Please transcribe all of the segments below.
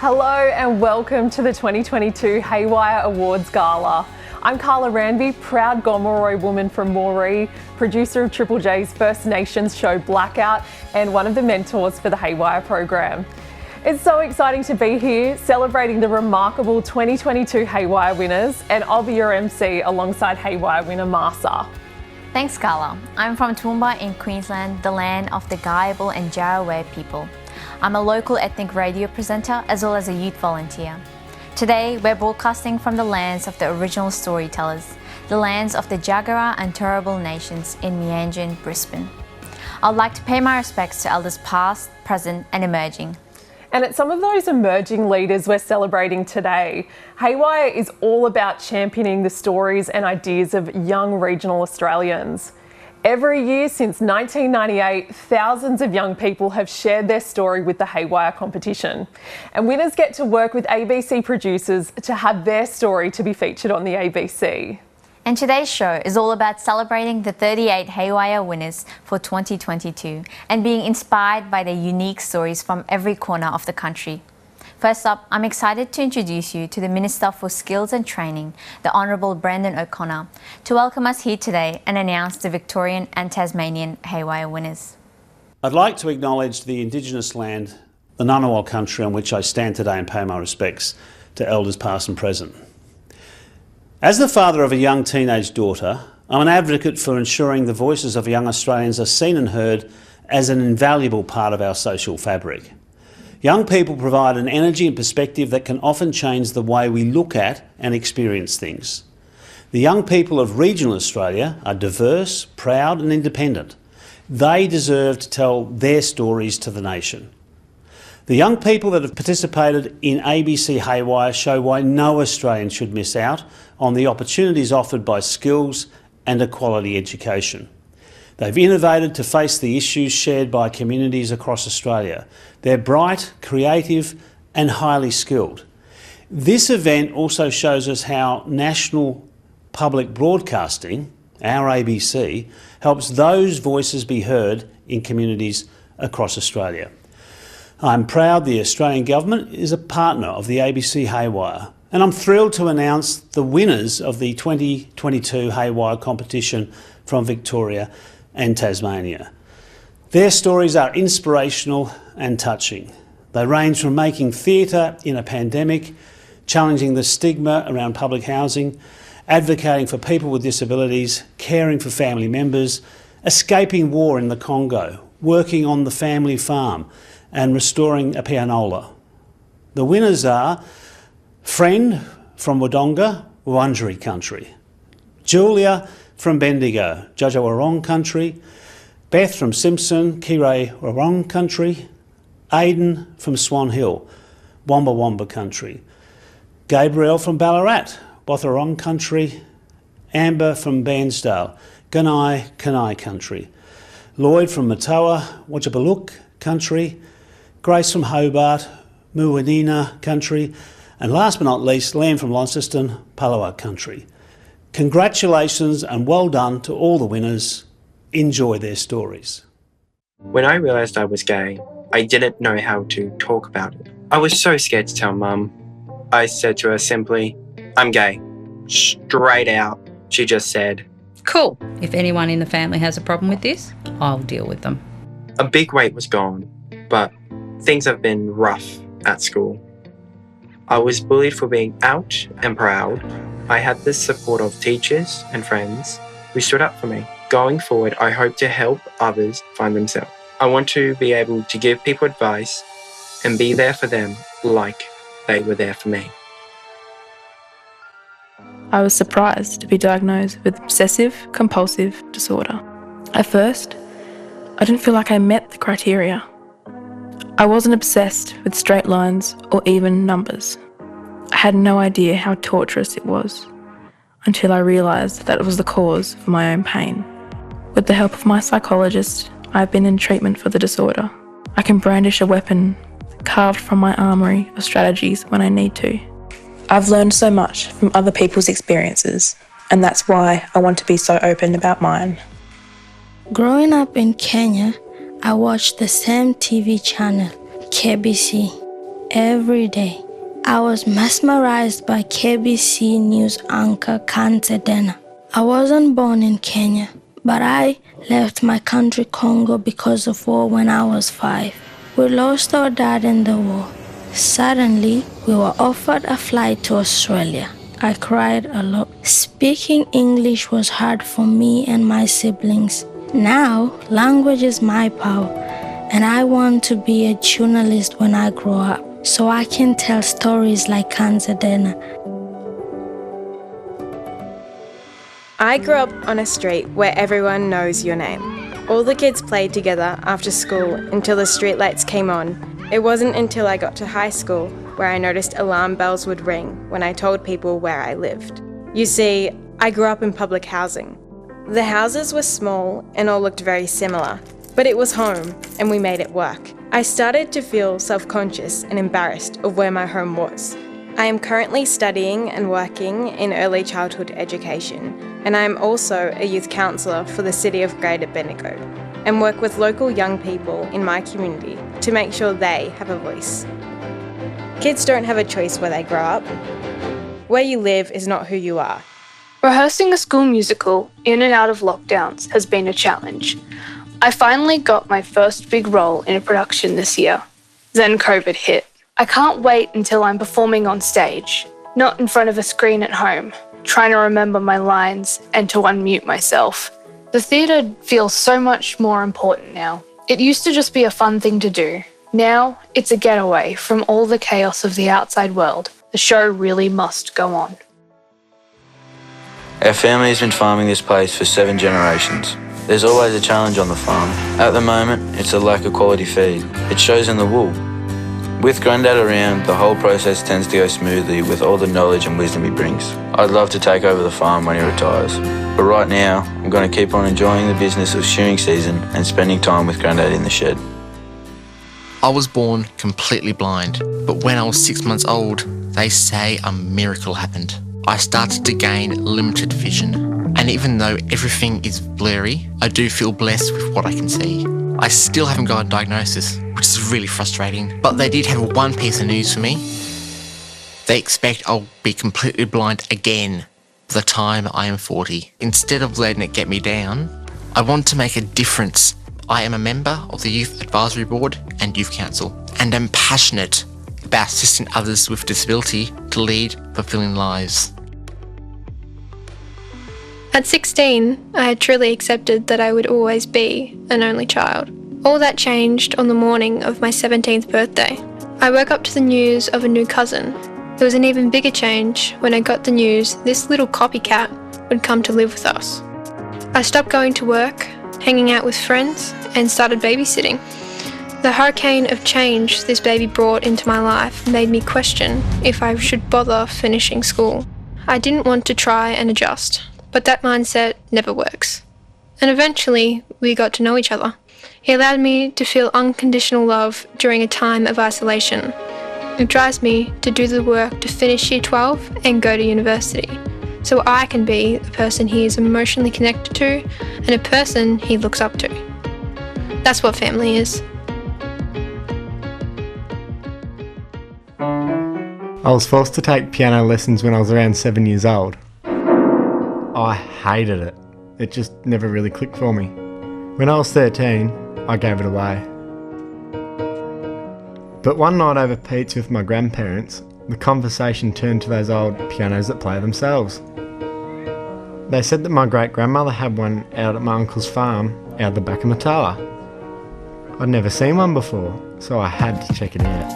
Hello and welcome to the 2022 Heywire Awards Gala. I'm Carla Ranby, proud Gomeroi woman from Moree, producer of Triple J's First Nations show Blackout and one of the mentors for the Heywire program. It's so exciting to be here celebrating the remarkable 2022 Heywire winners, and I'll be your MC alongside Heywire winner Marsa. Thanks, Carla. I'm from Toowoomba in Queensland, the land of the Gayabal and Jaraway people. I'm a local ethnic radio presenter as well as a youth volunteer. Today, we're broadcasting from the lands of the original storytellers, the lands of the Jagera and Turrbal nations in Meanjin, Brisbane. I'd like to pay my respects to elders past, present and emerging. And it's some of those emerging leaders we're celebrating today. Heywire is all about championing the stories and ideas of young regional Australians. Every year since 1998, thousands of young people have shared their story with the Heywire competition. And winners get to work with ABC producers to have their story to be featured on the ABC. And today's show is all about celebrating the 38 Heywire winners for 2022 and being inspired by their unique stories from every corner of the country. First up, I'm excited to introduce you to the Minister for Skills and Training, the Honourable Brendan O'Connor, to welcome us here today and announce the Victorian and Tasmanian Heywire winners. I'd like to acknowledge the Indigenous land, the Ngunnawal country on which I stand today, and pay my respects to elders past and present. As the father of a young teenage daughter, I'm an advocate for ensuring the voices of young Australians are seen and heard as an invaluable part of our social fabric. Young people provide an energy and perspective that can often change the way we look at and experience things. The young people of regional Australia are diverse, proud and independent. They deserve to tell their stories to the nation. The young people that have participated in ABC Heywire show why no Australian should miss out on the opportunities offered by skills and a quality education. They've innovated to face the issues shared by communities across Australia. They're bright, creative and highly skilled. This event also shows us how national public broadcasting, our ABC, helps those voices be heard in communities across Australia. I'm proud the Australian Government is a partner of the ABC Heywire, and I'm thrilled to announce the winners of the 2022 Heywire competition from Victoria and Tasmania. Their stories are inspirational and touching. They range from making theatre in a pandemic, challenging the stigma around public housing, advocating for people with disabilities, caring for family members, escaping war in the Congo, working on the family farm and restoring a pianola. The winners are Friend from Wodonga, Wurundjeri country, Julia from Bendigo, Djajawarong country, Beth from Simpson, Kirai-Warong country, Aidan from Swan Hill, Wamba Wamba country, Gabriel from Ballarat, Botharong country, Amber from Bairnsdale, Gunai Kanai country, Lloyd from Matoa, Wajabalook country, Grace from Hobart, Muwanina country, and last but not least, Liam from Launceston, Palawa country. Congratulations and well done to all the winners. Enjoy their stories. When I realised I was gay, I didn't know how to talk about it. I was so scared to tell Mum. I said to her simply, "I'm gay." Straight out, she just said, "Cool. If anyone in the family has a problem with this, I'll deal with them." A big weight was gone, but things have been rough at school. I was bullied for being out and proud. I had the support of teachers and friends who stood up for me. Going forward, I hope to help others find themselves. I want to be able to give people advice and be there for them like they were there for me. I was surprised to be diagnosed with obsessive-compulsive disorder. At first, I didn't feel like I met the criteria. I wasn't obsessed with straight lines or even numbers. I had no idea how torturous it was until I realised that it was the cause for my own pain. With the help of my psychologist, I've been in treatment for the disorder. I can brandish a weapon carved from my armoury of strategies when I need to. I've learned so much from other people's experiences, and that's why I want to be so open about mine. Growing up in Kenya, I watched the same TV channel, KBC. every day. I was mesmerized by KBC News anchor Ngaanyatjarra. I wasn't born in Kenya, but I left my country Congo because of war when I was 5. We lost our dad in the war. Suddenly, we were offered a flight to Australia. I cried a lot. Speaking English was hard for me and my siblings. Now, language is my power, and I want to be a journalist when I grow up, so I can tell stories like Ngaanyatjarra. I grew up on a street where everyone knows your name. All the kids played together after school until the streetlights came on. It wasn't until I got to high school where I noticed alarm bells would ring when I told people where I lived. You see, I grew up in public housing. The houses were small and all looked very similar, but it was home and we made it work. I started to feel self-conscious and embarrassed of where my home was. I am currently studying and working in early childhood education, and I am also a youth counsellor for the City of Greater Bendigo, and work with local young people in my community to make sure they have a voice. Kids don't have a choice where they grow up. Where you live is not who you are. Rehearsing a school musical in and out of lockdowns has been a challenge. I finally got my first big role in a production this year. Then COVID hit. I can't wait until I'm performing on stage, not in front of a screen at home, trying to remember my lines and to unmute myself. The theatre feels so much more important now. It used to just be a fun thing to do. Now it's a getaway from all the chaos of the outside world. The show really must go on. Our family has been farming this place for 7 generations. There's always a challenge on the farm. At the moment, it's a lack of quality feed. It shows in the wool. With Grandad around, the whole process tends to go smoothly with all the knowledge and wisdom he brings. I'd love to take over the farm when he retires, but right now, I'm going to keep on enjoying the business of shearing season and spending time with Grandad in the shed. I was born completely blind, but when I was 6 months old, they say a miracle happened. I started to gain limited vision, and even though everything is blurry, I do feel blessed with what I can see. I still haven't got a diagnosis, which is really frustrating, but they did have one piece of news for me. They expect I'll be completely blind again by the time I am 40. Instead of letting it get me down, I want to make a difference. I am a member of the Youth Advisory Board and Youth Council, and am passionate about assisting others with disability to lead fulfilling lives. At 16, I had truly accepted that I would always be an only child. All that changed on the morning of my 17th birthday. I woke up to the news of a new cousin. There was an even bigger change when I got the news this little copycat would come to live with us. I stopped going to work, hanging out with friends, and started babysitting. The hurricane of change this baby brought into my life made me question if I should bother finishing school. I didn't want to try and adjust, but that mindset never works. And eventually, we got to know each other. He allowed me to feel unconditional love during a time of isolation. It drives me to do the work to finish Year 12 and go to university, so I can be the person he is emotionally connected to and a person he looks up to. That's what family is. I was forced to take piano lessons when I was around 7 years old. I hated it. It just never really clicked for me. When I was 13, I gave it away. But one night over pizza with my grandparents, the conversation turned to those old pianos that play themselves. They said that my great-grandmother had one out at my uncle's farm out the back of Matawa. I'd never seen one before, so I had to check it out.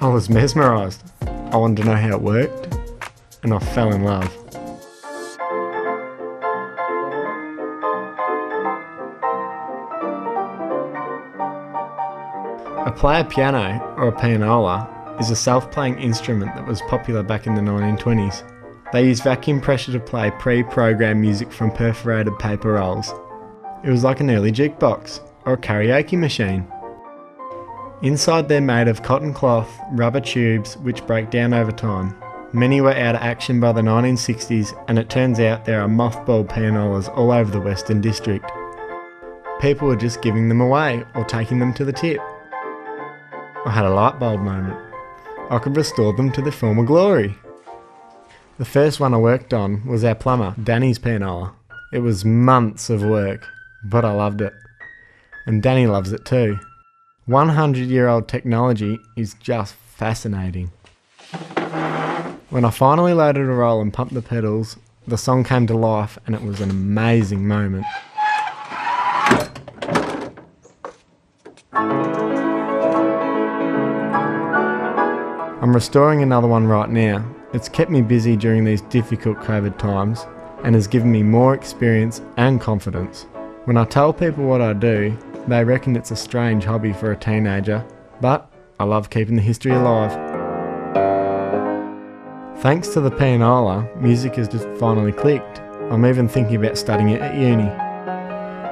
I was mesmerised. I wanted to know how it worked, and I fell in love. A player piano, or a pianola, is a self-playing instrument that was popular back in the 1920s. They used vacuum pressure to play pre-programmed music from perforated paper rolls. It was like an early jukebox, or a karaoke machine. Inside they're made of cotton cloth, rubber tubes which break down over time. Many were out of action by the 1960s, and it turns out there are mothballed pianolas all over the Western District. People were just giving them away or taking them to the tip. I had a light bulb moment. I could restore them to their former glory. The first one I worked on was our plumber, Danny's pianola. It was months of work, but I loved it. And Danny loves it too. 100-year-old technology is just fascinating. When I finally loaded a roll and pumped the pedals, the song came to life and it was an amazing moment. I'm restoring another one right now. It's kept me busy during these difficult COVID times and has given me more experience and confidence. When I tell people what I do, they reckon it's a strange hobby for a teenager, but I love keeping the history alive. Thanks to the pianola, music has just finally clicked. I'm even thinking about studying it at uni.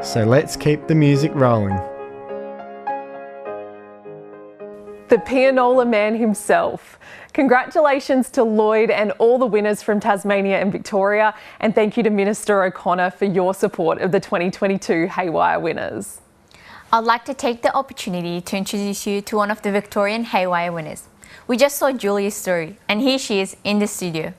So let's keep the music rolling. The pianola man himself. Congratulations to Lloyd and all the winners from Tasmania and Victoria, and thank you to Minister O'Connor for your support of the 2022 Heywire winners. I'd like to take the opportunity to introduce you to one of the Victorian Heywire winners. We just saw Julia's story, and here she is in the studio.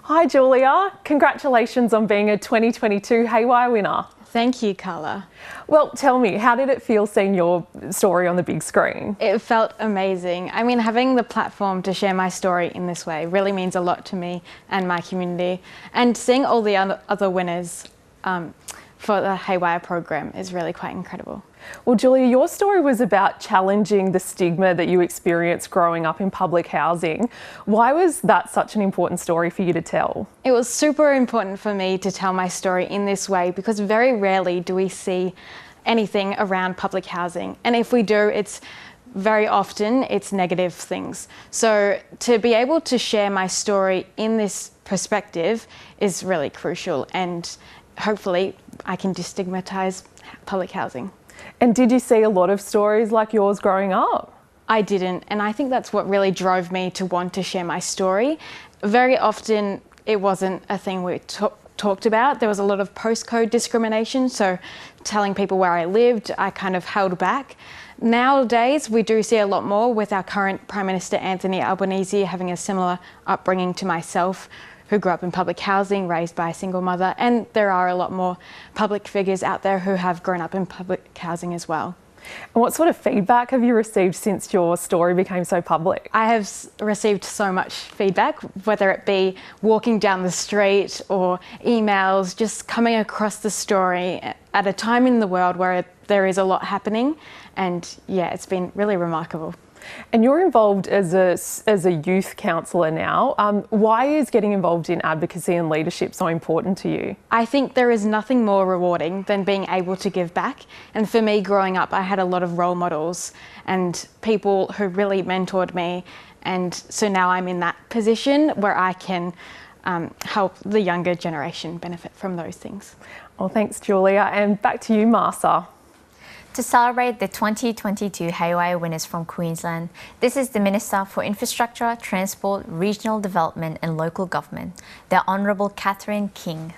Hi Julia, congratulations on being a 2022 Heywire winner. Thank you, Carla. Well, tell me, how did it feel seeing your story on the big screen? It felt amazing. I mean, having the platform to share my story in this way really means a lot to me and my community. And seeing all the other winners for the Heywire program is really quite incredible. Well, Julia, your story was about challenging the stigma that you experienced growing up in public housing. Why was that such an important story for you to tell? It was super important for me to tell my story in this way because very rarely do we see anything around public housing. And if we do, it's very often it's negative things. So to be able to share my story in this perspective is really crucial, and hopefully I can destigmatise public housing. And did you see a lot of stories like yours growing up? I didn't, and I think that's what really drove me to want to share my story. Very often it wasn't a thing we talked about. There was a lot of postcode discrimination, so telling people where I lived, I kind of held back. Nowadays, we do see a lot more with our current Prime Minister Anthony Albanese having a similar upbringing to myself, who grew up in public housing, raised by a single mother, and there are a lot more public figures out there who have grown up in public housing as well. And what sort of feedback have you received since your story became so public? I have received so much feedback, whether it be walking down the street or emails, just coming across the story at a time in the world where there is a lot happening, and yeah, it's been really remarkable. And you're involved as a youth counsellor now. Why is getting involved in advocacy and leadership so important to you? I think there is nothing more rewarding than being able to give back. And for me, growing up, I had a lot of role models and people who really mentored me. And so now I'm in that position where I can help the younger generation benefit from those things. Well, thanks, Julia. And back to you, Martha. To celebrate the 2022 Heywire winners from Queensland, this is the Minister for Infrastructure, Transport, Regional Development and Local Government, the Honourable Catherine King.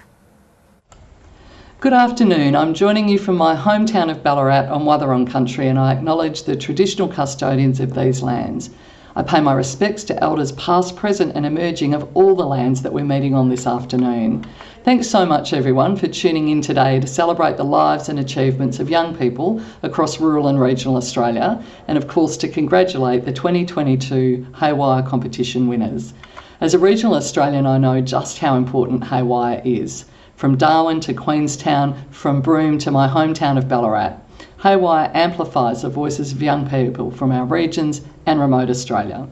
Good afternoon. I'm joining you from my hometown of Ballarat on Wathaurong country, and I acknowledge the traditional custodians of these lands. I pay my respects to elders past, present and emerging of all the lands that we're meeting on this afternoon. Thanks so much everyone for tuning in today to celebrate the lives and achievements of young people across rural and regional Australia, and of course to congratulate the 2022 Heywire competition winners. As a regional Australian, I know just how important Heywire is. From Darwin to Queenstown, from Broome to my hometown of Ballarat, Heywire amplifies the voices of young people from our regions and remote Australia.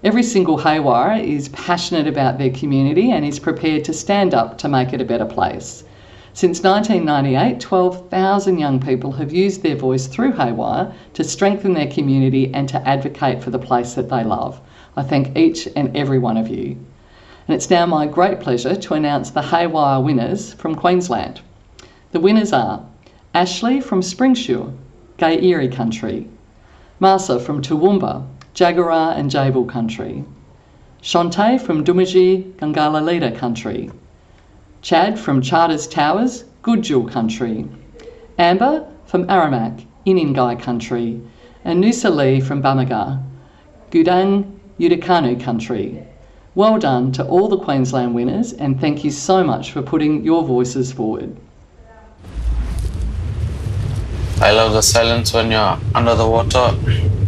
Every single Heywire is passionate about their community and is prepared to stand up to make it a better place. Since 1998, 12,000 young people have used their voice through Heywire to strengthen their community and to advocate for the place that they love. I thank each and every one of you. And it's now my great pleasure to announce the Heywire winners from Queensland. The winners are Ashley from Springsure, Gay Erie Country, Marsa from Toowoomba, Jagera and Jabal Country, Shantae from Dumaji, Gangalalida country. Chad from Charters Towers, Gudjul country. Amber from Aramak, Iningai country. And Nusa Lee from Bamaga, Gudang, Yudikanu country. Well done to all the Queensland winners, and thank you so much for putting your voices forward. I love the silence when you're under the water.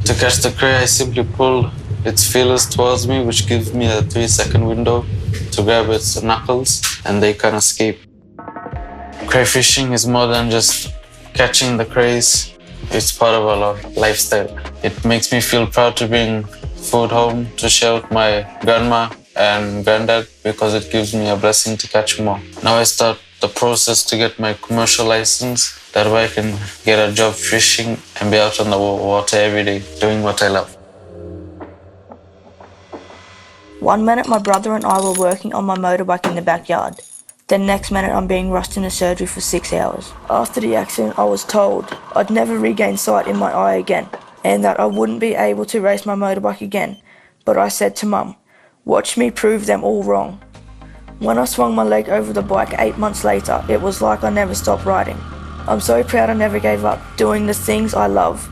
To catch the cray, I simply pull its feelers towards me, which gives me a 3-second window to grab its knuckles, and they can't escape. Crayfishing is more than just catching the crays. It's part of our lifestyle. It makes me feel proud to bring food home to share with my grandma and granddad, because it gives me a blessing to catch more. Now I start the process to get my commercial license. That way I can get a job fishing and be out on the water every day doing what I love. One minute my brother and I were working on my motorbike in the backyard. The next minute I'm being rushed into surgery for 6 hours. After the accident I was told I'd never regain sight in my eye again, and that I wouldn't be able to race my motorbike again. But I said to Mum, watch me prove them all wrong. When I swung my leg over the bike 8 months later, it was like I never stopped riding. I'm so proud I never gave up doing the things I love.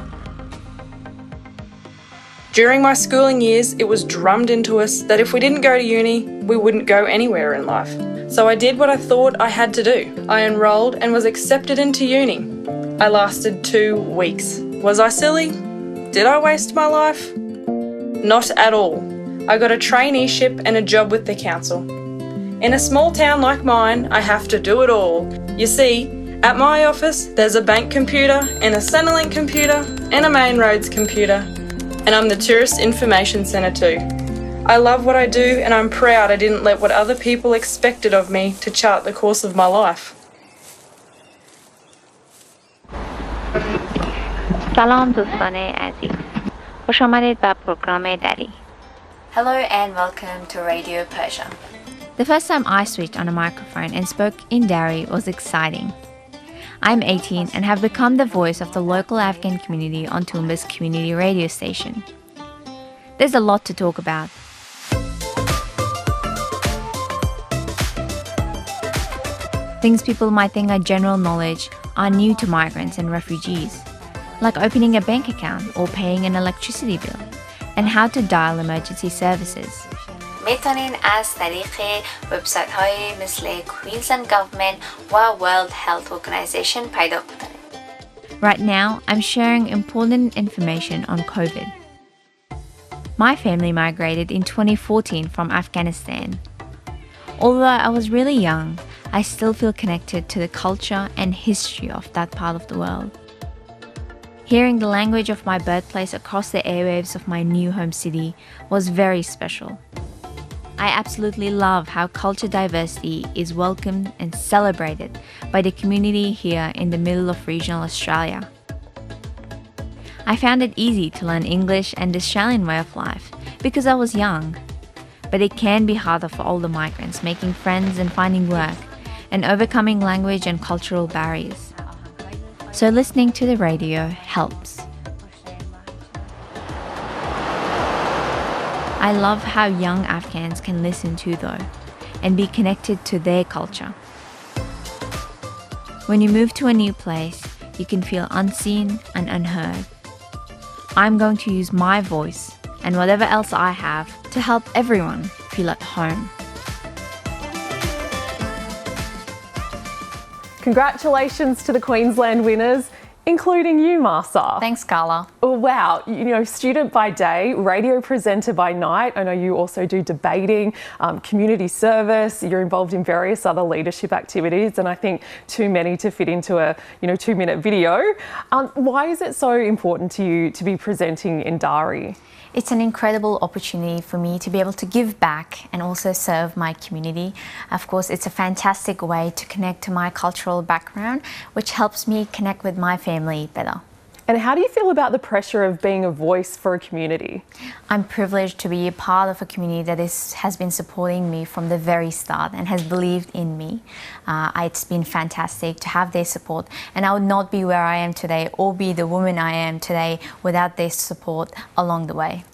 During my schooling years, it was drummed into us that if we didn't go to uni, we wouldn't go anywhere in life. So I did what I thought I had to do. I enrolled and was accepted into uni. I lasted 2 weeks. Was I silly? Did I waste my life? Not at all. I got a traineeship and a job with the council. In a small town like mine, I have to do it all. You see, at my office, there's a bank computer and a Centrelink computer and a main roads computer. And I'm the Tourist Information Centre too. I love what I do, and I'm proud I didn't let what other people expected of me to chart the course of my life. سلام دوستان عزیز. خوش آمدید به پروگرام دری. Hello and welcome to Radio Persia. The first time I switched on a microphone and spoke in Dari was exciting. I'm 18 and have become the voice of the local Afghan community on Toomba's community radio station. There's a lot to talk about. Things people might think are general knowledge are new to migrants and refugees, like opening a bank account or paying an electricity bill, and how to dial emergency services. میتونین از طریق وبسایت های مثل Queensland Government و World Health Organization پیدا کنید. Right now, I'm sharing important information on COVID. My family migrated in 2014 from Afghanistan. Although I was really young, I still feel connected to the culture and history of that part of the world. Hearing the language of my birthplace across the airwaves of my new home city was very special. I absolutely love how culture diversity is welcomed and celebrated by the community here in the middle of regional Australia. I found it easy to learn English and the Australian way of life because I was young. But it can be harder for older migrants making friends and finding work and overcoming language and cultural barriers. So listening to the radio helps. I love how young Afghans can listen to though and be connected to their culture. When you move to a new place, you can feel unseen and unheard. I'm going to use my voice and whatever else I have to help everyone feel at home. Congratulations to the Queensland winners, including you, Marsa. Thanks, Carla. Oh, wow. You know, student by day, radio presenter by night. I know you also do debating, community service. You're involved in various other leadership activities, and I think too many to fit into a 2-minute video. Why is it so important to you to be presenting in Dari? It's an incredible opportunity for me to be able to give back and also serve my community. Of course, it's a fantastic way to connect to my cultural background, which helps me connect with my family better. And how do you feel about the pressure of being a voice for a community? I'm privileged to be a part of a community that has been supporting me from the very start and has believed in me. It's been fantastic to have their support, and I would not be where I am today or be the woman I am today without their support along the way.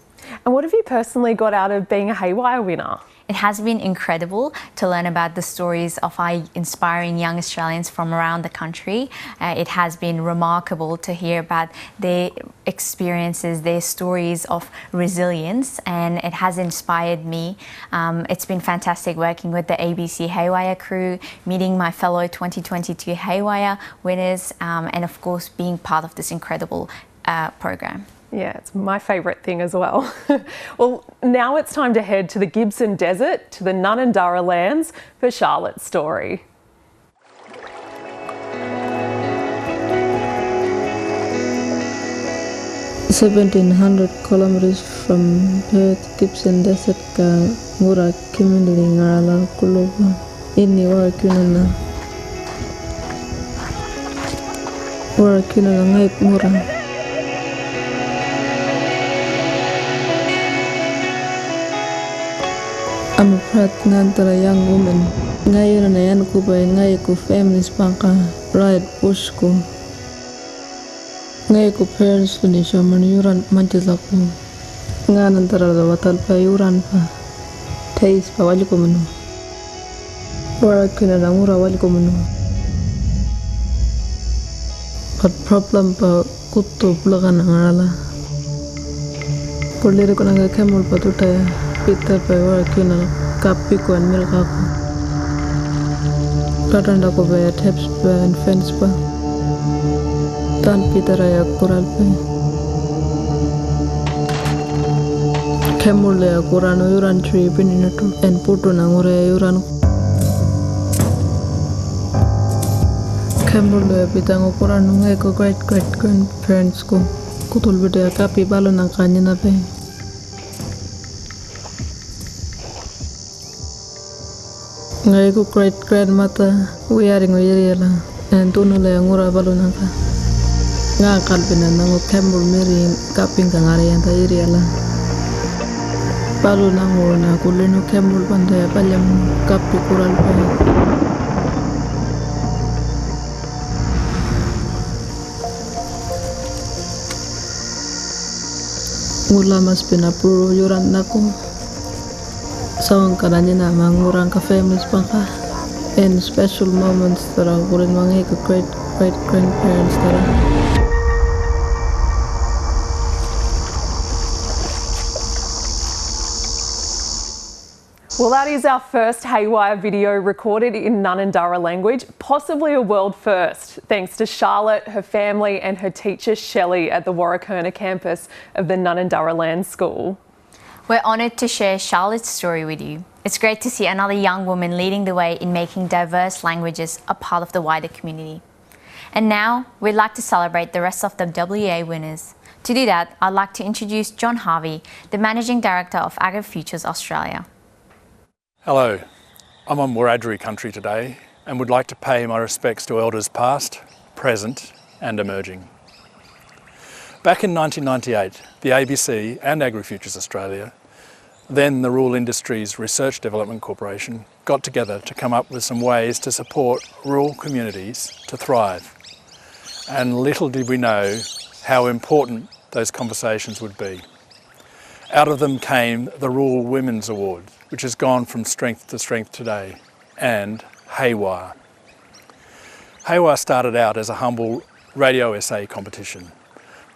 And what have you personally got out of being a Heywire winner? It has been incredible to learn about the stories of our inspiring young Australians from around the country. It has been remarkable to hear about their experiences, their stories of resilience, and it has inspired me. It's been fantastic working with the ABC Heywire crew, meeting my fellow 2022 Heywire winners, and of course being part of this incredible program. Yeah, it's my favourite thing as well. Well, now it's time to head to the Gibson Desert, to the Ngaanyatjarra lands for Charlotte's story. kilometers from Perth, Gibson Desert ka mura community ngala kuluba ini warakunana ngai mura. I'm a pregnant young woman. Ngayon na yan ko ba ngay ko families pangka right push ko. Ngay ko parents ko ni siya maniyuran manjala ko. Nga nantara da watal pa yuran pa. Taste pa wali ko manu. Wara kina na mura wali ko manu. But problem pa kuto bulakan ang arala. Kulire ko nang kemul pa tutaya. Peter Paywar kina kapi ko and milk ako. Katanda ko ba taps ba and fence ba. Tan Peter ay akural pa. Kemul le akurano yuran tree pininato and puto na ngure yuran. Kemul le bitang akurano ngay ko great grandparents ko. Kutul bida kapi balo ng kanya na pa. Ngai ko great grandmother wearing oyeriela and tuno le ngura balunanga nga kalbina nango kembul meri kaping kangare yanta yeriela balunango na kuleno kembul pandaya palyam kapi kural pa. Ngula mas pinapuro yuran nako. Sawang kananya na mangurang ka families pangka and special moments tara kurin mangi ka great grandparents tara. Well, that is our first Heywire video recorded in Ngaanyatjarra language, possibly a world first, thanks to Charlotte, her family and her teacher Shelley at the Warrakurna campus of the Ngaanyatjarra Land School. We're honoured to share Charlotte's story with you. It's great to see another young woman leading the way in making diverse languages a part of the wider community. And now, we'd like to celebrate the rest of the WA winners. To do that, I'd like to introduce John Harvey, the Managing Director of AgriFutures Australia. Hello, I'm on Wiradjuri country today and would like to pay my respects to elders past, present and emerging. Back in 1998, the ABC and AgriFutures Australia, then the Rural Industries Research Development Corporation, got together to come up with some ways to support rural communities to thrive. And little did we know how important those conversations would be. Out of them came the Rural Women's Award, which has gone from strength to strength today, and Heywire. Heywire started out as a humble radio essay competition,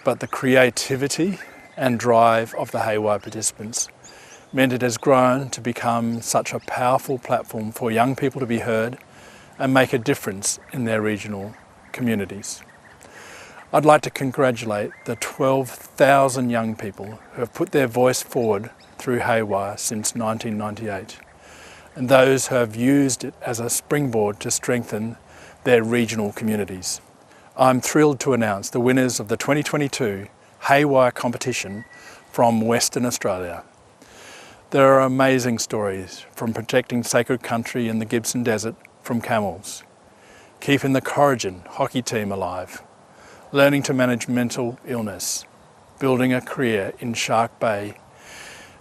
but the creativity and drive of the Heywire participants meant it has grown to become such a powerful platform for young people to be heard and make a difference in their regional communities. I'd like to congratulate the 12,000 young people who have put their voice forward through Heywire since 1998, and those who have used it as a springboard to strengthen their regional communities. I'm thrilled to announce the winners of the 2022 Heywire competition from Western Australia. There are amazing stories, from protecting sacred country in the Gibson Desert from camels, keeping the Corrigan hockey team alive, learning to manage mental illness, building a career in Shark Bay,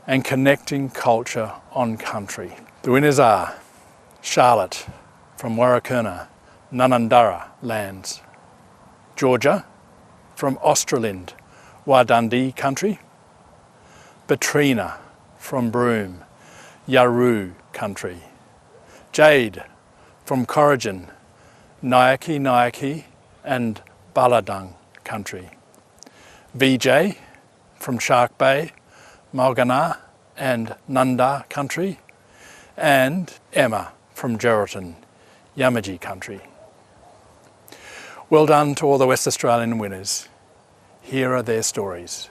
and connecting culture on country. The winners are Charlotte from Warrakurna, Ngaanyatjarra lands, Georgia from Australind, Dundee country, Batrina from Broome, Yaru country. Jade from Corrigan, Nyaki and Baladung country. VJ from Shark Bay, Malgana and Nunda country. And Emma from Geraldton, Yamaji country. Well done to all the West Australian winners. Here are their stories.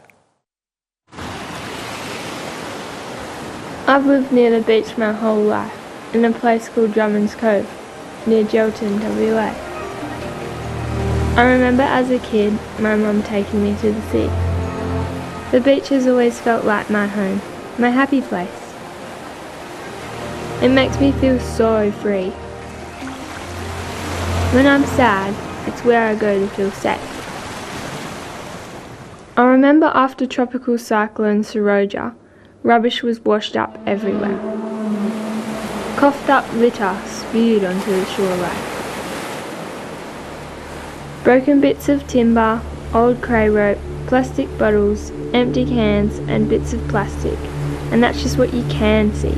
I've lived near the beach my whole life, in a place called Drummond's Cove, near Geraldton, WA. I remember as a kid my mum taking me to the sea. The beach has always felt like my home, my happy place. It makes me feel so free. When I'm sad, it's where I go to feel safe. I remember after Tropical Cyclone Saroja, rubbish was washed up everywhere. Coughed up litter spewed onto the shoreline. Broken bits of timber, old cray rope, plastic bottles, empty cans and bits of plastic, and that's just what you can see.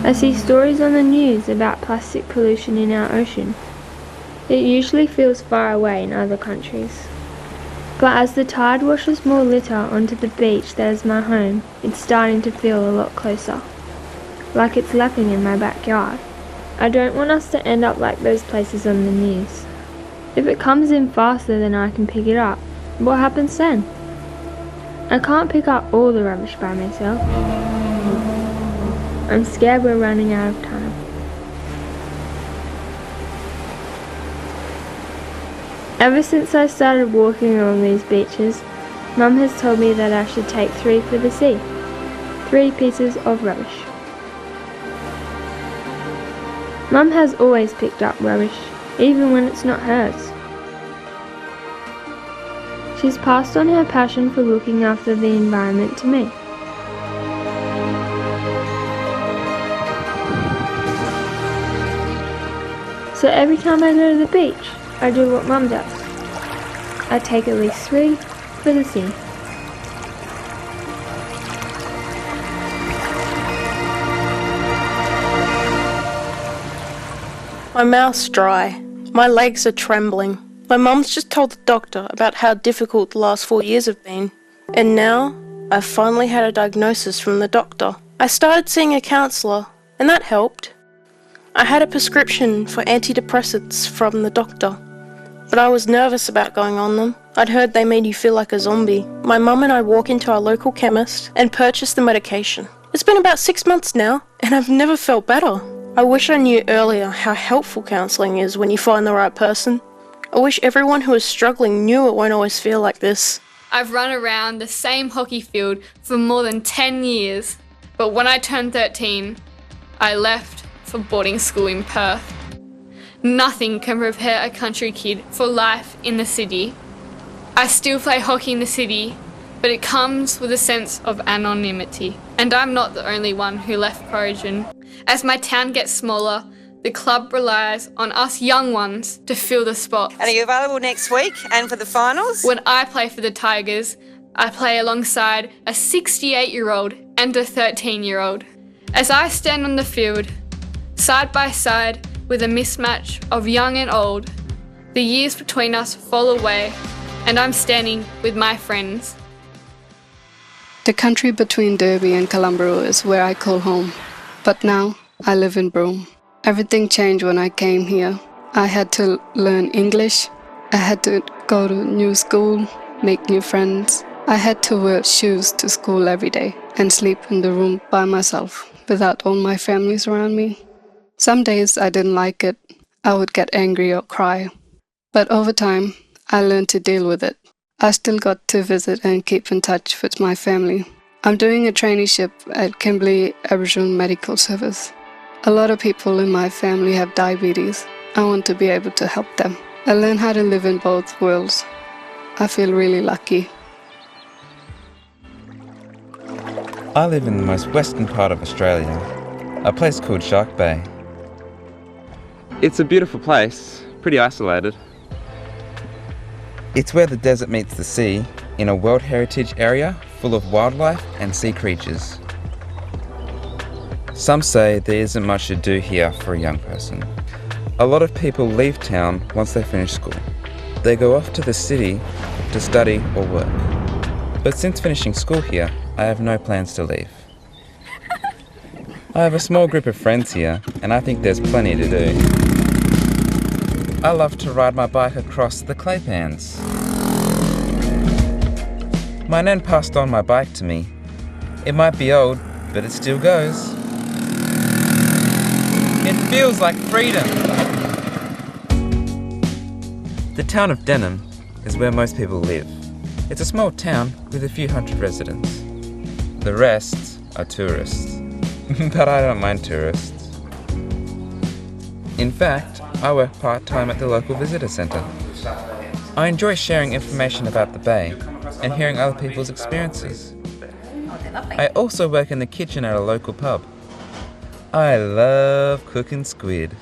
I see stories on the news about plastic pollution in our ocean. It usually feels far away in other countries. But as the tide washes more litter onto the beach that is my home, it's starting to feel a lot closer. Like it's lapping in my backyard. I don't want us to end up like those places on the news. If it comes in faster than I can pick it up, what happens then? I can't pick up all the rubbish by myself. I'm scared we're running out of time. Ever since I started walking along these beaches, Mum has told me that I should take 3 for the sea. 3 pieces of rubbish. Mum has always picked up rubbish, even when it's not hers. She's passed on her passion for looking after the environment to me. So every time I go to the beach, I do what Mum does. I take at least 3 for the sea. My mouth's dry. My legs are trembling. My mum's just told the doctor about how difficult the last 4 years have been. And now, I've finally had a diagnosis from the doctor. I started seeing a counsellor, and that helped. I had a prescription for antidepressants from the doctor, but I was nervous about going on them. I'd heard they made you feel like a zombie. My mum and I walk into our local chemist and purchase the medication. It's been about 6 months now, and I've never felt better. I wish I knew earlier how helpful counselling is when you find the right person. I wish everyone who is struggling knew it won't always feel like this. I've run around the same hockey field for more than 10 years, but when I turned 13, I left for boarding school in Perth. Nothing can prepare a country kid for life in the city. I still play hockey in the city, but it comes with a sense of anonymity. And I'm not the only one who left Corrigan. As my town gets smaller, the club relies on us young ones to fill the spot. And are you available next week and for the finals? When I play for the Tigers, I play alongside a 68-year-old and a 13-year-old. As I stand on the field, side by side with a mismatch of young and old, the years between us fall away and I'm standing with my friends. The country between Derby and Columbaro is where I call home, but now I live in Broome. Everything changed when I came here. I had to learn English, I had to go to new school, make new friends. I had to wear shoes to school every day and sleep in the room by myself without all my families around me. Some days I didn't like it. I would get angry or cry. But over time, I learned to deal with it. I still got to visit and keep in touch with my family. I'm doing a traineeship at Kimberley Aboriginal Medical Service. A lot of people in my family have diabetes. I want to be able to help them. I learned how to live in both worlds. I feel really lucky. I live in the most western part of Australia, a place called Shark Bay. It's a beautiful place, pretty isolated. It's where the desert meets the sea, in a World Heritage area full of wildlife and sea creatures. Some say there isn't much to do here for a young person. A lot of people leave town once they finish school. They go off to the city to study or work. But since finishing school here, I have no plans to leave. I have a small group of friends here, and I think there's plenty to do. I love to ride my bike across the clay pans. My nan passed on my bike to me. It might be old, but it still goes. It feels like freedom. The town of Denham is where most people live. It's a small town with a few hundred residents. The rest are tourists. But I don't mind tourists. In fact, I work part-time at the local visitor centre. I enjoy sharing information about the bay and hearing other people's experiences. I also work in the kitchen at a local pub. I love cooking squid.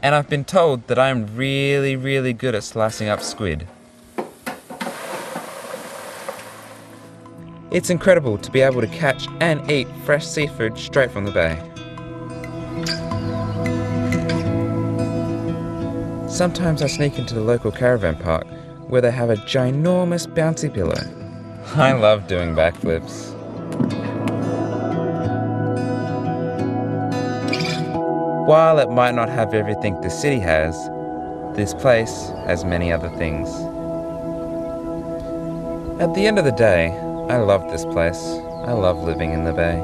And I've been told that I'm really, really good at slicing up squid. It's incredible to be able to catch and eat fresh seafood straight from the bay. Sometimes I sneak into the local caravan park where they have a ginormous bouncy pillow. I love doing backflips. While it might not have everything the city has, this place has many other things. At the end of the day, I love this place. I love living in the bay.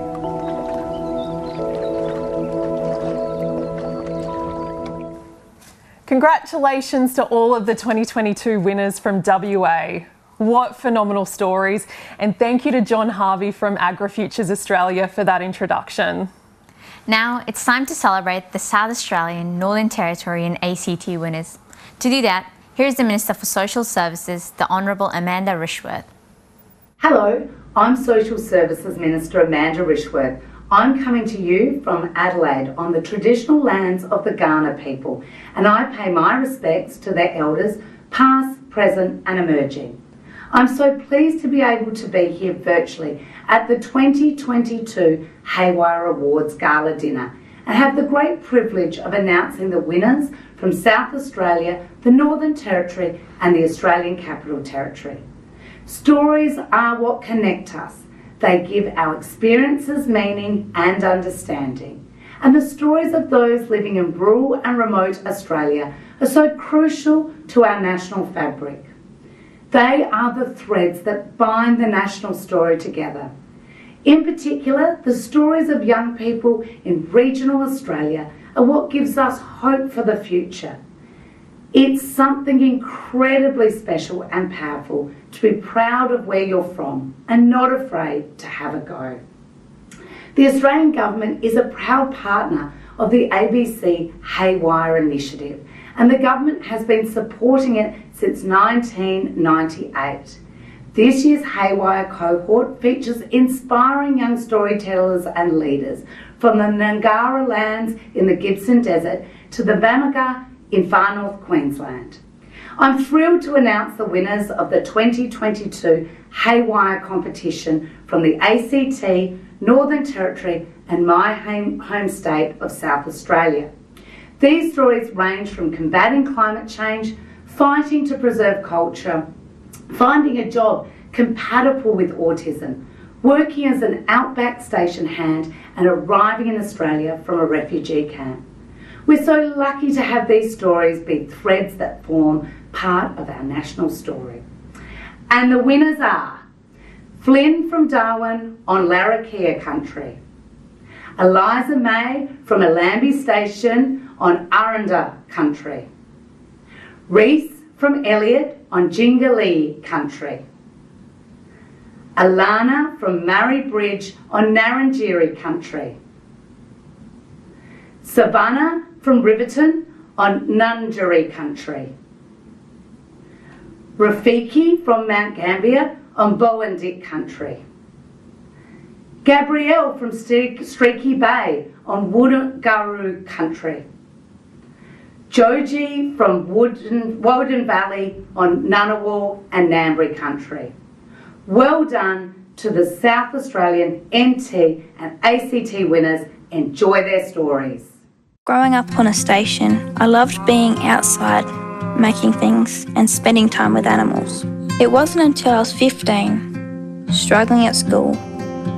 Congratulations to all of the 2022 winners from WA. What phenomenal stories. And thank you to John Harvey from AgriFutures Australia for that introduction. Now it's time to celebrate the South Australian, Northern Territory and ACT winners. To do that, here's the Minister for Social Services, the Honourable Amanda Rishworth. Hello, I'm Social Services Minister Amanda Rishworth. I'm coming to you from Adelaide on the traditional lands of the Kaurna people, and I pay my respects to their elders, past, present and emerging. I'm so pleased to be able to be here virtually at the 2022 Heywire Awards Gala Dinner and have the great privilege of announcing the winners from South Australia, the Northern Territory and the Australian Capital Territory. Stories are what connect us. They give our experiences meaning and understanding. And the stories of those living in rural and remote Australia are so crucial to our national fabric. They are the threads that bind the national story together. In particular, the stories of young people in regional Australia are what gives us hope for the future. It's something incredibly special and powerful to be proud of where you're from and not afraid to have a go. The Australian Government is a proud partner of the ABC Heywire initiative, and the Government has been supporting it since 1998. This year's Heywire cohort features inspiring young storytellers and leaders from the Ngaanyatjarra lands in the Gibson Desert to the Vamaga in far north Queensland. I'm thrilled to announce the winners of the 2022 Heywire competition from the ACT, Northern Territory and my home state of South Australia. These stories range from combating climate change, fighting to preserve culture, finding a job compatible with autism, working as an outback station hand and arriving in Australia from a refugee camp. We're so lucky to have these stories be threads that form part of our national story. And the winners are Flynn from Darwin on Larrakia country, Eliza May from Allambie Station on Aranda country, Reese from Elliot on Jingalee country, Alana from Murray Bridge on Narrandjeri country, Savannah from Riverton on Nunjari country, Rafiki from Mount Gambier on Bowendick country, Gabrielle from Streaky Bay on Woodgaroo country, Joji from Woden Valley on Ngunnawal and Ngambri country, Well done to the South Australian MT and ACT winners. Enjoy their stories. Growing up on a station, I loved being outside, making things and spending time with animals. It wasn't until I was 15, struggling at school,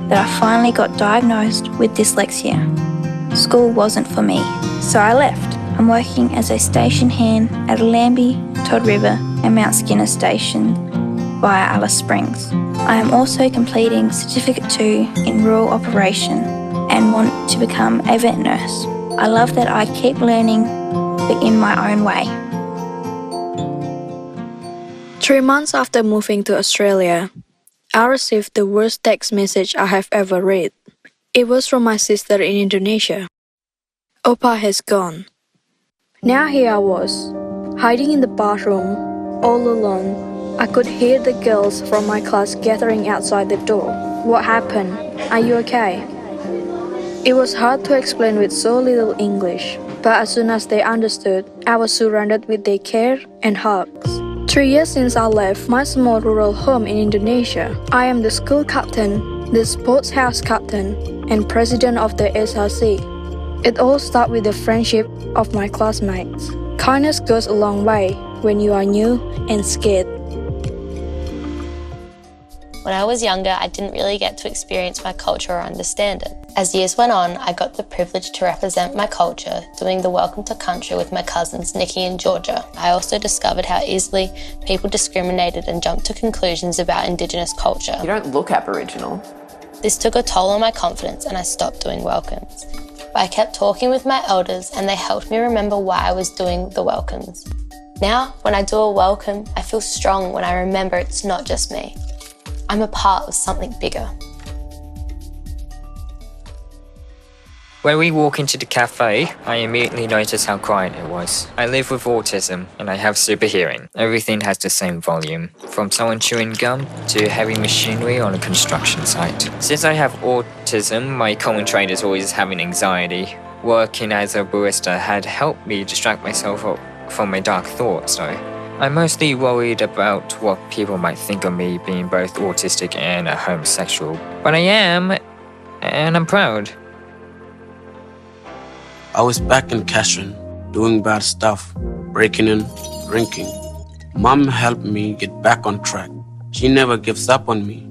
that I finally got diagnosed with dyslexia. School wasn't for me, so I left. I'm working as a station hand at Lambie, Todd River and Mount Skinner Station via Alice Springs. I am also completing Certificate 2 in Rural Operation and want to become a vet nurse. I love that I keep learning, but in my own way. 3 months after moving to Australia, I received the worst text message I have ever read. It was from my sister in Indonesia. Opa has gone. Now here I was, hiding in the bathroom, all alone. I could hear the girls from my class gathering outside the door. What happened? Are you okay? It was hard to explain with so little English, but as soon as they understood, I was surrounded with their care and hugs. 3 years since I left my small rural home in Indonesia, I am the school captain, the sports house captain, and president of the SRC. It all started with the friendship of my classmates. Kindness goes a long way when you are new and scared. When I was younger, I didn't really get to experience my culture or understand it. As years went on, I got the privilege to represent my culture, doing the Welcome to Country with my cousins Nikki and Georgia. I also discovered how easily people discriminated and jumped to conclusions about Indigenous culture. You don't look Aboriginal. This took a toll on my confidence and I stopped doing welcomes. But I kept talking with my elders and they helped me remember why I was doing the welcomes. Now, when I do a welcome, I feel strong when I remember it's not just me. I'm a part of something bigger. When we walk into the cafe, I immediately notice how quiet it was. I live with autism and I have super hearing. Everything has the same volume, from someone chewing gum to heavy machinery on a construction site. Since I have autism, my common trait is always having anxiety. Working as a barista had helped me distract myself from my dark thoughts, though. I'm mostly worried about what people might think of me being both autistic and a homosexual. But I am, and I'm proud. I was back in Castron, doing bad stuff, breaking in, drinking. Mom helped me get back on track. She never gives up on me.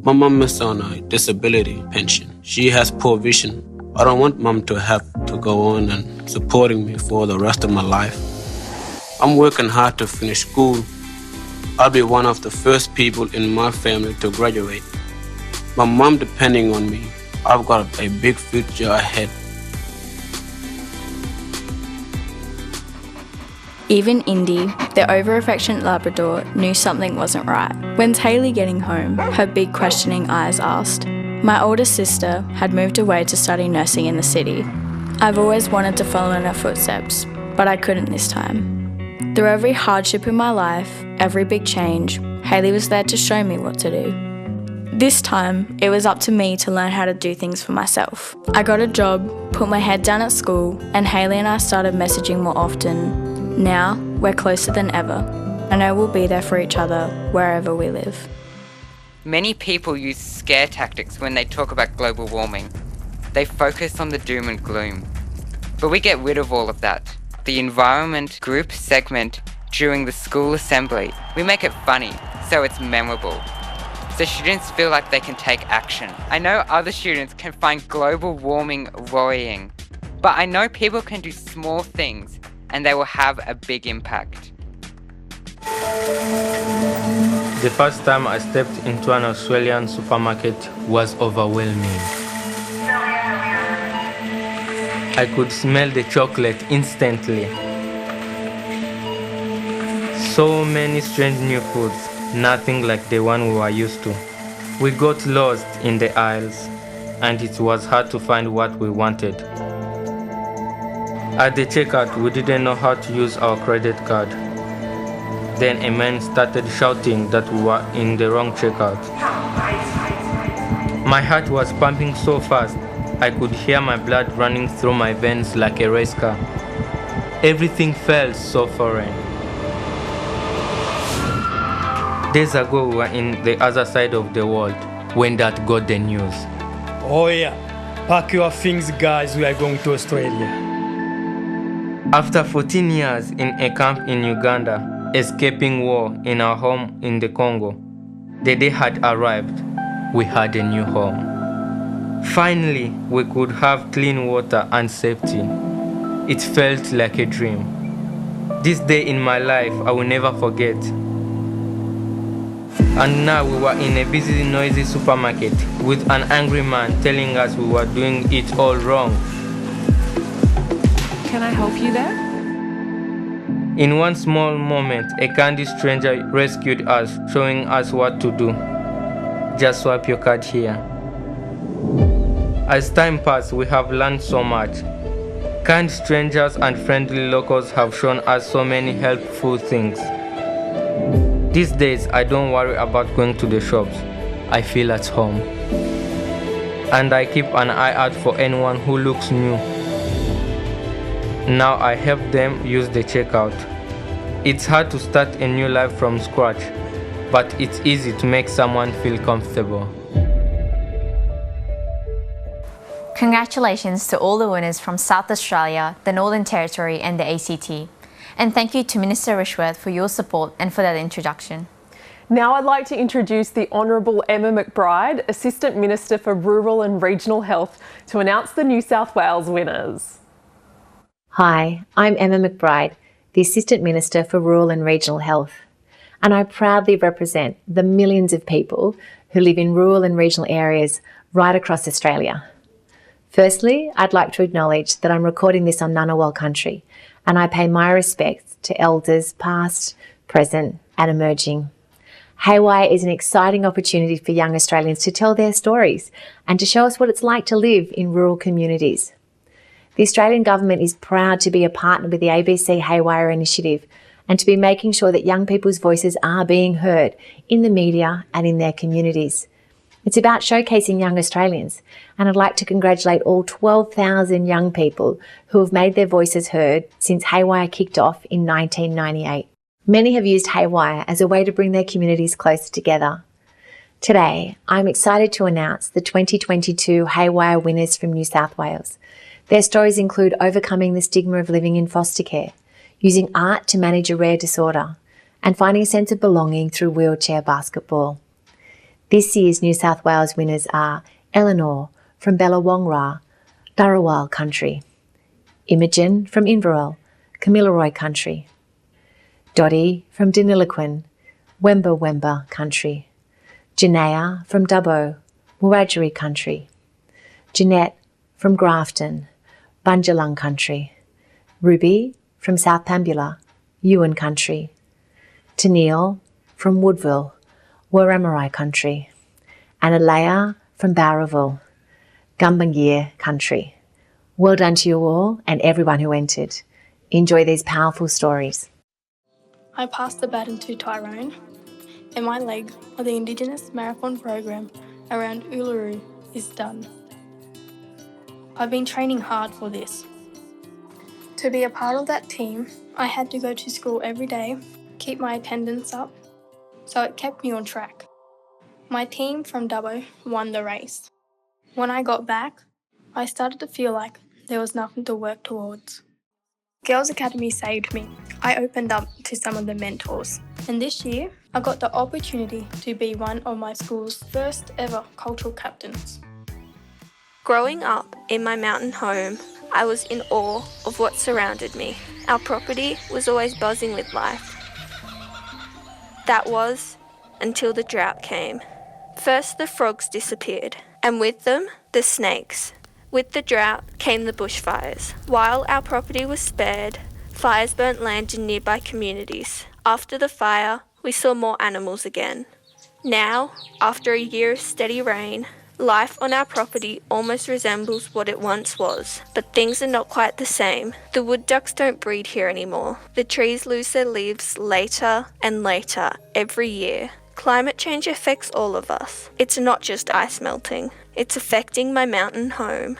My mom is on a disability pension. She has poor vision. I don't want mom to have to go on and supporting me for the rest of my life. I'm working hard to finish school. I'll be one of the first people in my family to graduate. My mom depending on me. I've got a big future ahead. Even Indy, the over-affectionate Labrador, knew something wasn't right. When's Hayley getting home? Her big questioning eyes asked. My older sister had moved away to study nursing in the city. I've always wanted to follow in her footsteps, but I couldn't this time. Through every hardship in my life, every big change, Hayley was there to show me what to do. This time, it was up to me to learn how to do things for myself. I got a job, put my head down at school, and Hayley and I started messaging more often. Now, we're closer than ever. I know we'll be there for each other wherever we live. Many people use scare tactics when they talk about global warming. They focus on the doom and gloom. But we get rid of all of that. The environment group segment during the school assembly, we make it funny, so it's memorable. So students feel like they can take action. I know other students can find global warming worrying, but I know people can do small things and they will have a big impact. The first time I stepped into an Australian supermarket was overwhelming. I could smell the chocolate instantly. So many strange new foods, nothing like the one we were used to. We got lost in the aisles, and it was hard to find what we wanted. At the checkout, we didn't know how to use our credit card. Then a man started shouting that we were in the wrong checkout. My heart was pumping so fast, I could hear my blood running through my veins like a race car. Everything felt so foreign. Days ago, we were in the other side of the world when that got the news. Oh yeah, pack your things guys, we are going to Australia. After 14 years in a camp in Uganda, escaping war in our home in the Congo, the day had arrived. We had a new home. Finally, we could have clean water and safety. It felt like a dream. This day in my life, I will never forget. And now we were in a busy, noisy supermarket with an angry man telling us we were doing it all wrong. Can I help you there? In one small moment, a kind stranger rescued us, showing us what to do. Just swipe your card here. As time passed, we have learned so much. Kind strangers and friendly locals have shown us so many helpful things. These days, I don't worry about going to the shops. I feel at home. And I keep an eye out for anyone who looks new. Now I help them use the checkout. It's hard to start a new life from scratch, but it's easy to make someone feel comfortable. Congratulations to all the winners from South Australia, the Northern Territory and the ACT. And thank you to Minister Rishworth for your support and for that introduction. Now I'd like to introduce the Honourable Emma McBride, Assistant Minister for Rural and Regional Health, to announce the New South Wales winners. Hi, I'm Emma McBride, the Assistant Minister for Rural and Regional Health, and I proudly represent the millions of people who live in rural and regional areas right across Australia. Firstly, I'd like to acknowledge that I'm recording this on Ngunnawal country, and I pay my respects to elders past, present and emerging. Heywire is an exciting opportunity for young Australians to tell their stories and to show us what it's like to live in rural communities. The Australian Government is proud to be a partner with the ABC Heywire initiative and to be making sure that young people's voices are being heard in the media and in their communities. It's about showcasing young Australians, and I'd like to congratulate all 12,000 young people who have made their voices heard since Heywire kicked off in 1998. Many have used Heywire as a way to bring their communities closer together. Today, I'm excited to announce the 2022 Heywire winners from New South Wales. Their stories include overcoming the stigma of living in foster care, using art to manage a rare disorder, and finding a sense of belonging through wheelchair basketball. This year's New South Wales winners are Eleanor from Bellawongra, Dharawal country, Imogen from Inverell, Kamilaroi country, Dottie from Deniliquin, Wemba Wemba country, Janaea from Dubbo, Wiradjuri country, Jeanette from Grafton, Bunjalung country, Ruby from South Pambula, Ewan country, Tennille from Woodville, Warramari country, and Alea from Bowraville, Gumbangir country. Well done to you all and everyone who entered. Enjoy these powerful stories. I passed the baton to Tyrone, and my leg of the Indigenous Marathon program around Uluru is done. I've been training hard for this. To be a part of that team, I had to go to school every day, keep my attendance up, so it kept me on track. My team from Dubbo won the race. When I got back, I started to feel like there was nothing to work towards. Girls Academy saved me. I opened up to some of the mentors, and this year I got the opportunity to be one of my school's first ever cultural captains. Growing up in my mountain home, I was in awe of what surrounded me. Our property was always buzzing with life. That was until the drought came. First the frogs disappeared, and with them the snakes. With the drought came the bushfires. While our property was spared, fires burnt land in nearby communities. After the fire, we saw more animals again. Now, after a year of steady rain, life on our property almost resembles what it once was, but things are not quite the same. The wood ducks don't breed here anymore. The trees lose their leaves later and later every year. Climate change affects all of us. It's not just ice melting. It's affecting my mountain home.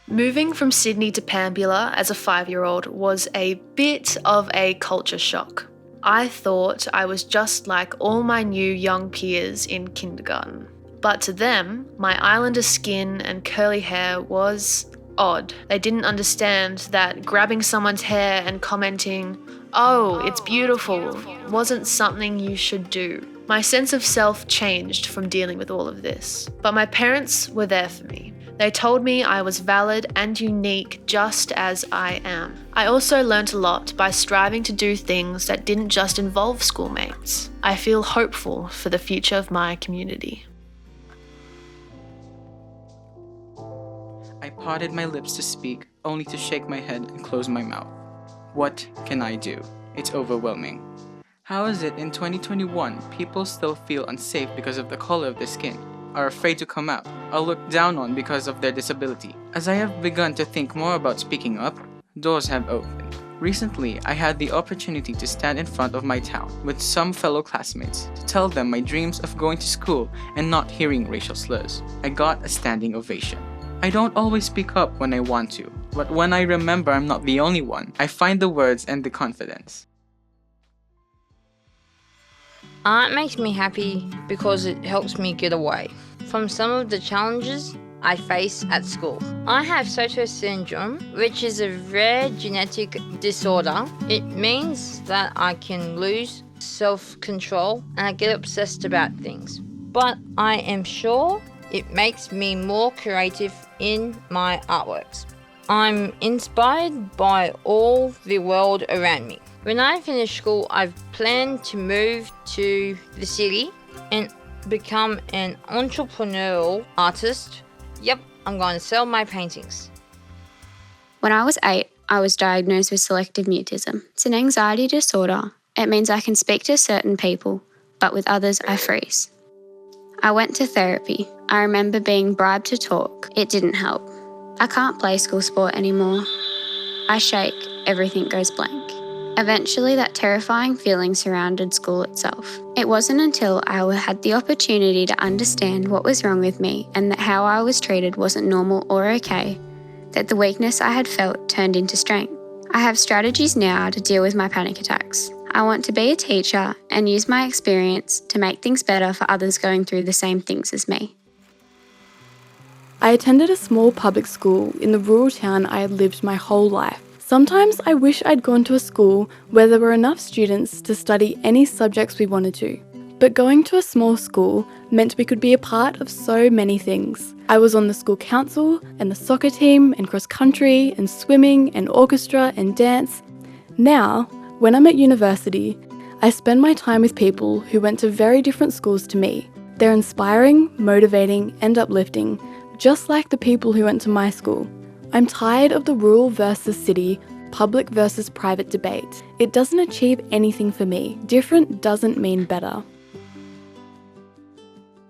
Moving from Sydney to Pambula as a 5-year-old was a bit of a culture shock. I thought I was just like all my new young peers in kindergarten. But to them, my islander skin and curly hair was odd. They didn't understand that grabbing someone's hair and commenting, "Oh, it's beautiful," wasn't something you should do. My sense of self changed from dealing with all of this. But my parents were there for me. They told me I was valid and unique just as I am. I also learnt a lot by striving to do things that didn't just involve schoolmates. I feel hopeful for the future of my community. I parted my lips to speak, only to shake my head and close my mouth. What can I do? It's overwhelming. How is it in 2021 people still feel unsafe because of the color of their skin, are afraid to come out, are looked down on because of their disability? As I have begun to think more about speaking up, doors have opened. Recently, I had the opportunity to stand in front of my town with some fellow classmates to tell them my dreams of going to school and not hearing racial slurs. I got a standing ovation. I don't always speak up when I want to, but when I remember I'm not the only one, I find the words and the confidence. Art makes me happy because it helps me get away from some of the challenges I face at school. I have Soto syndrome, which is a rare genetic disorder. It means that I can lose self-control and I get obsessed about things. But I am sure it makes me more creative in my artworks. I'm inspired by all the world around me. When I finish school, I've planned to move to the city and become an entrepreneurial artist. Yep, I'm going to sell my paintings. When I was 8, I was diagnosed with selective mutism. It's an anxiety disorder. It means I can speak to certain people, but with others I freeze. I went to therapy. I remember being bribed to talk. It didn't help. I can't play school sport anymore. I shake, everything goes blank. Eventually, that terrifying feeling surrounded school itself. It wasn't until I had the opportunity to understand what was wrong with me and that how I was treated wasn't normal or okay, that the weakness I had felt turned into strength. I have strategies now to deal with my panic attacks. I want to be a teacher and use my experience to make things better for others going through the same things as me. I attended a small public school in the rural town I had lived my whole life. Sometimes I wish I'd gone to a school where there were enough students to study any subjects we wanted to. But going to a small school meant we could be a part of so many things. I was on the school council and the soccer team and cross country and swimming and orchestra and dance. Now, when I'm at university, I spend my time with people who went to very different schools to me. They're inspiring, motivating and uplifting, just like the people who went to my school. I'm tired of the rural versus city, public versus private debate. It doesn't achieve anything for me. Different doesn't mean better.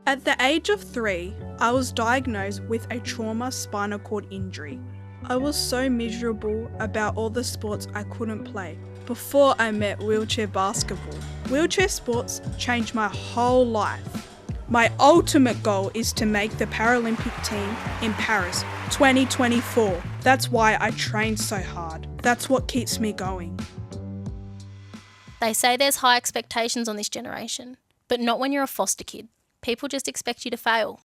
At the age of 3, I was diagnosed with a trauma spinal cord injury. I was so miserable about all the sports I couldn't play before I met wheelchair basketball. Wheelchair sports changed my whole life. My ultimate goal is to make the Paralympic team in Paris 2024. That's why I train so hard. That's what keeps me going. They say there's high expectations on this generation, but not when you're a foster kid. People just expect you to fail.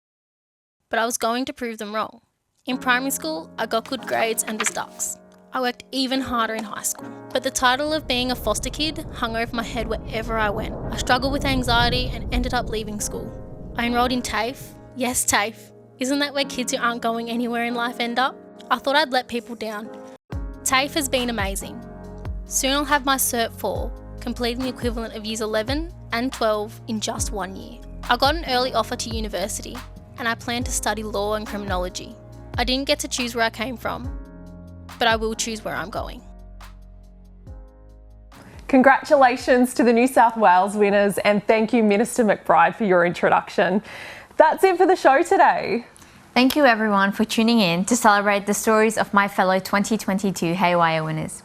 But I was going to prove them wrong. In primary school, I got good grades and was dux. I worked even harder in high school. But the title of being a foster kid hung over my head wherever I went. I struggled with anxiety and ended up leaving school. I enrolled in TAFE. Yes, TAFE. Isn't that where kids who aren't going anywhere in life end up? I thought I'd let people down. TAFE has been amazing. Soon I'll have my Cert 4, completing the equivalent of years 11 and 12 in just 1 year. I got an early offer to university and I plan to study law and criminology. I didn't get to choose where I came from, but I will choose where I'm going. Congratulations to the New South Wales winners and thank you Minister McBride for your introduction. That's it for the show today. Thank you everyone for tuning in to celebrate the stories of my fellow 2022 Heywire winners.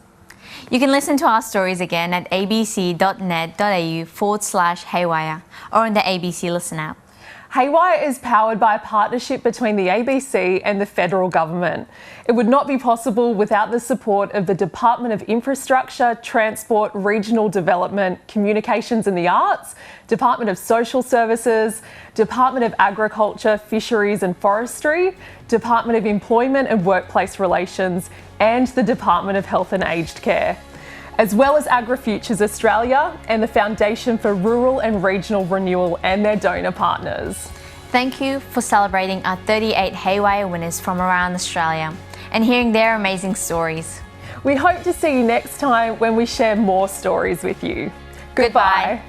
You can listen to our stories again at abc.net.au/Heywire or on the ABC Listen app. Heywire is powered by a partnership between the ABC and the federal government. It would not be possible without the support of the Department of Infrastructure, Transport, Regional Development, Communications and the Arts, Department of Social Services, Department of Agriculture, Fisheries and Forestry, Department of Employment and Workplace Relations, and the Department of Health and Aged Care, as well as AgriFutures Australia and the Foundation for Rural and Regional Renewal and their donor partners. Thank you for celebrating our 38 Heywire winners from around Australia and hearing their amazing stories. We hope to see you next time when we share more stories with you. Goodbye.